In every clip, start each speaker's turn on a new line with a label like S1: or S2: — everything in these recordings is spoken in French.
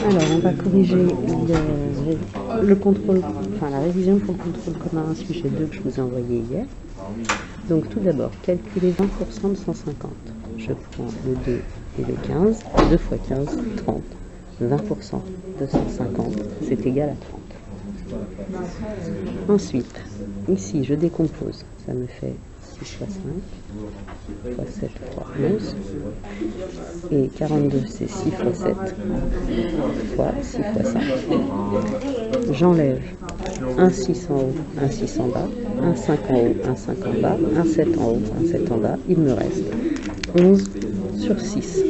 S1: Alors, on va corriger le contrôle, enfin la révision pour le contrôle commun sujet 2 que je vous ai envoyé hier. Donc tout d'abord, calculer 20% de 150. Je prends le 2 et le 15, 2 fois 15, 30. 20% de 150, c'est égal à 30. Ensuite, ici, je décompose. Ça me fait 6 fois 5, fois 7 fois 11. Et 42, c'est 6 fois 7, fois 6 fois 5. J'enlève un 6 en haut, un 6 en bas, un 5 en haut, un 5 en bas, un 7 en haut, un 7 en bas. Il me reste 11 sur 6.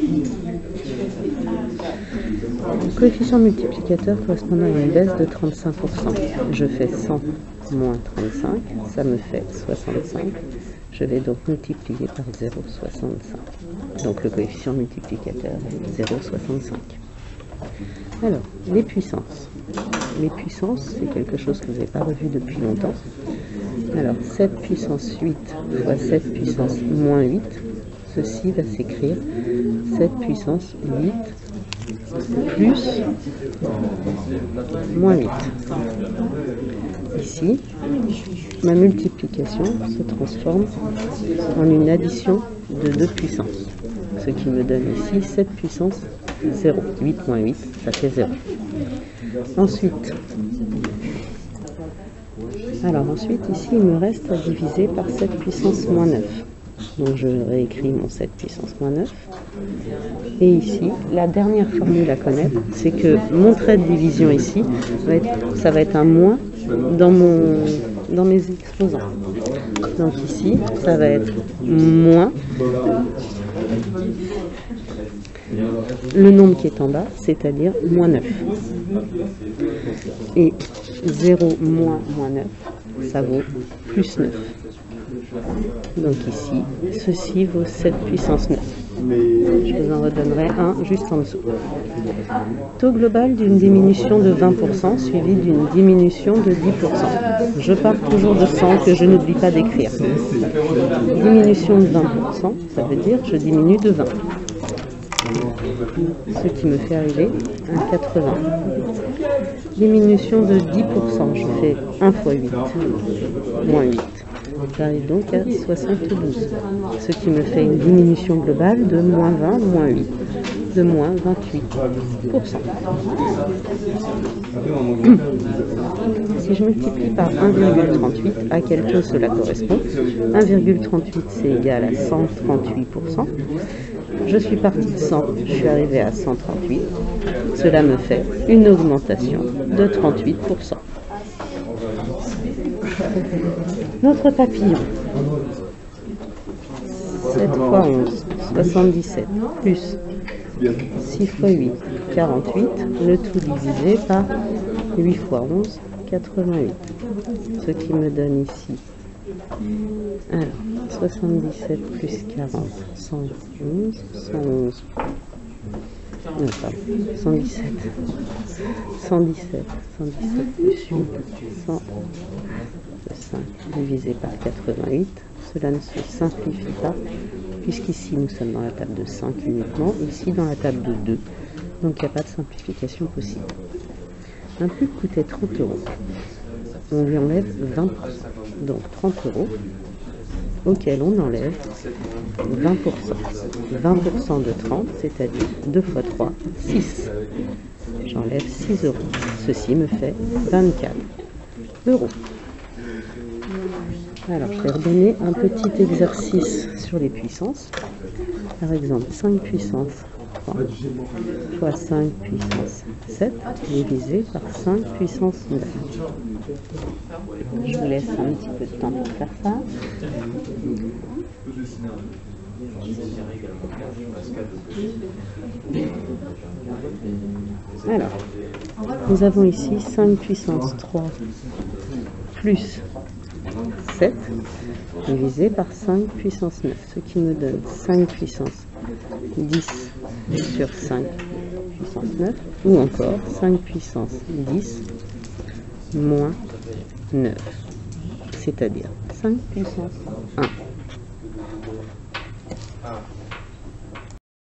S1: Coefficient multiplicateur correspondant à une baisse de 35%. Je fais 100 moins 35, ça me fait 65. Je vais donc multiplier par 0,65. Donc le coefficient multiplicateur est 0,65. Alors, les puissances. Les puissances, c'est quelque chose que vous n'avez pas revu depuis longtemps. Alors, 7 puissance 8 fois 7 puissance moins 8, ceci va s'écrire 7 puissance 8 plus moins 8. Ici, ma multiplication se transforme en une addition de 2 puissances, ce qui me donne ici 7 puissance 0. 8 moins 8, ça fait 0. Ensuite, ici, il me reste à diviser par 7 puissance moins 9. Donc je réécris mon 7 puissance moins 9. Et ici, la dernière formule à connaître, c'est que mon trait de division ici, ça va être un moins dans mes exposants. Donc ici, ça va être moins le nombre qui est en bas, c'est-à-dire moins 9. Et 0 moins moins 9, ça vaut plus 9. Donc ici, ceci vaut 7 puissance 9. Je vous en redonnerai un juste en dessous. Taux global d'une diminution de 20% suivi d'une diminution de 10%. Je pars toujours de 100 que je n'oublie pas d'écrire. Diminution de 20%, ça veut dire que je diminue de 20. Ce qui me fait arriver à 80. Diminution de 10%, je fais 1 fois 8, moins 8. J'arrive donc à 72, ce qui me fait une diminution globale de moins 20, moins 8, de moins 28%. Si je multiplie par 1,38, à quel taux cela correspond? 1,38 c'est égal à 138%. Je suis parti de 100, je suis arrivé à 138. Cela me fait une augmentation de 38%. Notre papillon, 7 fois 11, 77, plus 6 fois 8, 48, le tout divisé par 8 fois 11, 88, ce qui me donne ici, alors, 77 plus 40, 111, 111, non, pardon, 117, 117, 117 plus 8, 100, 5 divisé par 88, cela ne se simplifie pas, puisqu'ici nous sommes dans la table de 5 uniquement, ici dans la table de 2, donc il n'y a pas de simplification possible. Un pub coûtait 30 €, on lui enlève 20%, donc 30 €, auquel on enlève 20%. 20% de 30, c'est-à-dire 2 fois 3, 6. J'enlève 6 €. Ceci me fait 24 €. Alors, je vais redonner un petit exercice sur les puissances. Par exemple, 5 puissance 3 fois 5 puissance 7 divisé par 5 puissance 9. Je vous laisse un petit peu de temps pour faire ça. Alors, nous avons ici 5 puissance 3 plus 7 divisé par 5 puissance 9, ce qui me donne 5 puissance 10 sur 5 puissance 9, ou encore 5 puissance 10 moins 9, c'est-à-dire 5 puissance 1.